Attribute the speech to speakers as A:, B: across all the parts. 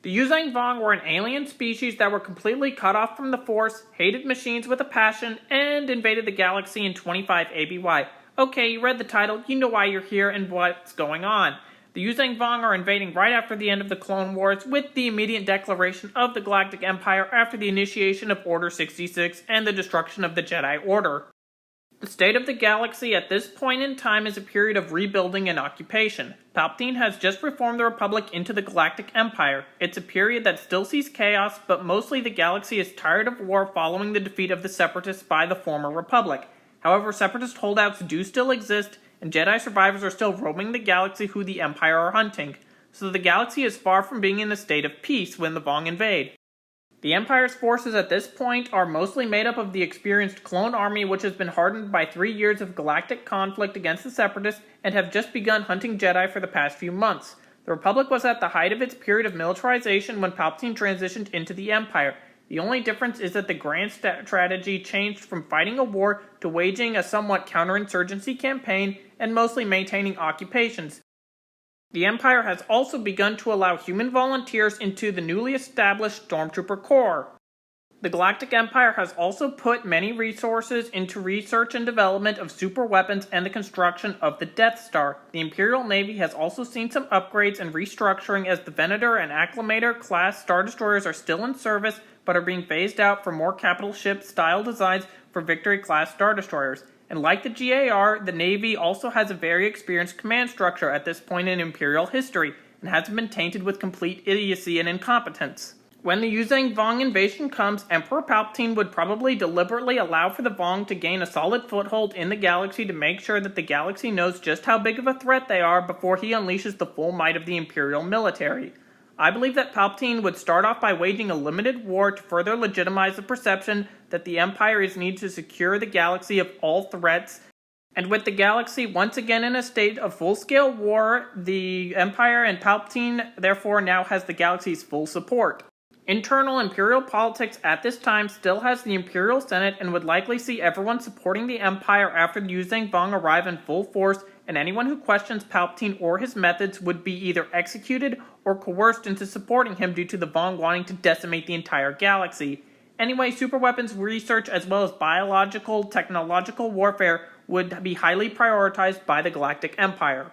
A: The Yuuzhan Vong were an alien species that were completely cut off from the Force, hated machines with a passion, and invaded the galaxy in 25 ABY. Okay, you read the title, you know why you're here and what's going on. The Yuuzhan Vong are invading right after the end of the Clone Wars, with the immediate declaration of the Galactic Empire after the initiation of Order 66 and the destruction of the Jedi Order. The state of the galaxy at this point in time is a period of rebuilding and occupation. Palpatine has just reformed the Republic into the Galactic Empire. It's a period that still sees chaos, but mostly the galaxy is tired of war following the defeat of the Separatists by the former Republic. However, Separatist holdouts do still exist, and Jedi survivors are still roaming the galaxy who the Empire are hunting. So the galaxy is far from being in a state of peace when the Vong invade. The Empire's forces at this point are mostly made up of the experienced clone army, which has been hardened by 3 years of galactic conflict against the Separatists and have just begun hunting Jedi for the past few months. The Republic was at the height of its period of militarization when Palpatine transitioned into the Empire. The only difference is that the grand strategy changed from fighting a war to waging a somewhat counterinsurgency campaign and mostly maintaining occupations. The Empire has also begun to allow human volunteers into the newly established Stormtrooper Corps. The Galactic Empire has also put many resources into research and development of super weapons and the construction of the Death Star. The Imperial Navy has also seen some upgrades and restructuring as the Venator and Acclamator class Star Destroyers are still in service but are being phased out for more capital ship style designs for Victory class Star Destroyers. And like the GAR, the Navy also has a very experienced command structure at this point in Imperial history, and hasn't been tainted with complete idiocy and incompetence. When the Yuuzhan Vong invasion comes, Emperor Palpatine would probably deliberately allow for the Vong to gain a solid foothold in the galaxy to make sure that the galaxy knows just how big of a threat they are before he unleashes the full might of the Imperial military. I believe that Palpatine would start off by waging a limited war to further legitimize the perception that the Empire is needed to secure the galaxy of all threats, and with the galaxy once again in a state of full-scale war, the Empire and Palpatine therefore now has the galaxy's full support. Internal Imperial politics at this time still has the Imperial Senate and would likely see everyone supporting the Empire after the Yuuzhan Vong arrive in full force, and anyone who questions Palpatine or his methods would be either executed or coerced into supporting him due to the Vong wanting to decimate the entire galaxy. Anyway, superweapons research as well as biological, technological warfare would be highly prioritized by the Galactic Empire.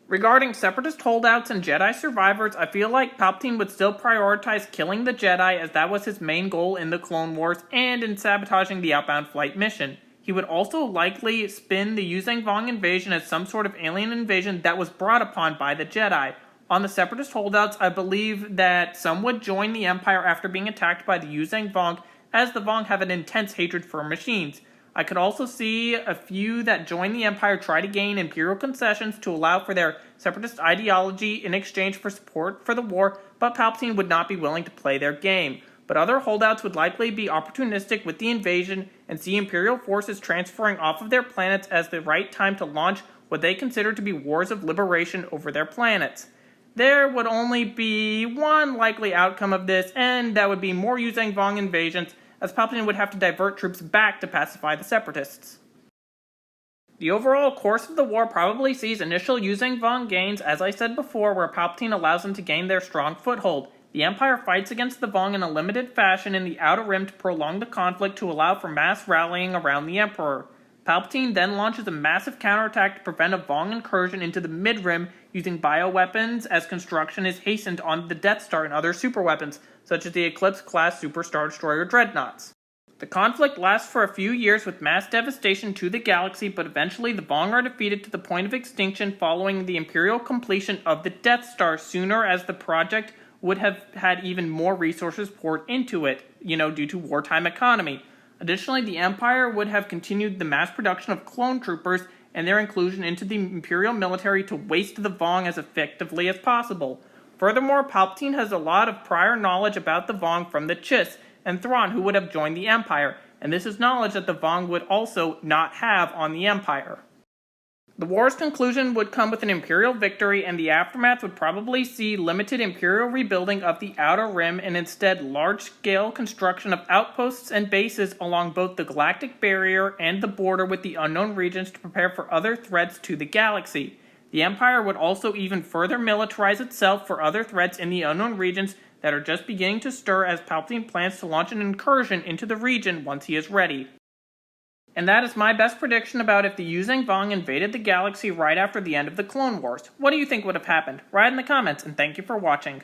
A: Regarding Separatist holdouts and Jedi survivors, I feel like Palpatine would still prioritize killing the Jedi as that was his main goal in the Clone Wars and in sabotaging the Outbound Flight mission. He would also likely spin the Yuuzhan Vong invasion as some sort of alien invasion that was brought upon by the Jedi. On the Separatist holdouts, I believe that some would join the Empire after being attacked by the Yuuzhan Vong, as the Vong have an intense hatred for machines. I could also see a few that join the Empire try to gain Imperial concessions to allow for their Separatist ideology in exchange for support for the war, but Palpatine would not be willing to play their game. But other holdouts would likely be opportunistic with the invasion and see Imperial forces transferring off of their planets as the right time to launch what they consider to be wars of liberation over their planets. There would only be one likely outcome of this, and that would be more Yuuzhan Vong invasions, as Palpatine would have to divert troops back to pacify the Separatists. The overall course of the war probably sees initial Yuuzhan Vong gains, as I said before, where Palpatine allows them to gain their strong foothold. The Empire fights against the Vong in a limited fashion in the Outer Rim to prolong the conflict to allow for mass rallying around the Emperor. Palpatine then launches a massive counterattack to prevent a Vong incursion into the Mid-Rim using bioweapons as construction is hastened on the Death Star and other superweapons, such as the Eclipse-class Super Star Destroyer dreadnoughts. The conflict lasts for a few years with mass devastation to the galaxy, but eventually the Vong are defeated to the point of extinction following the Imperial completion of the Death Star sooner, as the project would have had even more resources poured into it, due to wartime economy. Additionally, the Empire would have continued the mass production of clone troopers and their inclusion into the Imperial military to waste the Vong as effectively as possible. Furthermore, Palpatine has a lot of prior knowledge about the Vong from the Chiss and Thrawn, who would have joined the Empire, and this is knowledge that the Vong would also not have on the Empire. The war's conclusion would come with an Imperial victory, and the aftermath would probably see limited Imperial rebuilding of the Outer Rim and instead large-scale construction of outposts and bases along both the Galactic Barrier and the border with the unknown regions to prepare for other threats to the galaxy. The Empire would also even further militarize itself for other threats in the unknown regions, that are just beginning to stir as Palpatine plans to launch an incursion into the region once he is ready. And that is my best prediction about if the Yuuzhan Vong invaded the galaxy right after the end of the Clone Wars. What do you think would have happened? Write in the comments, and thank you for watching.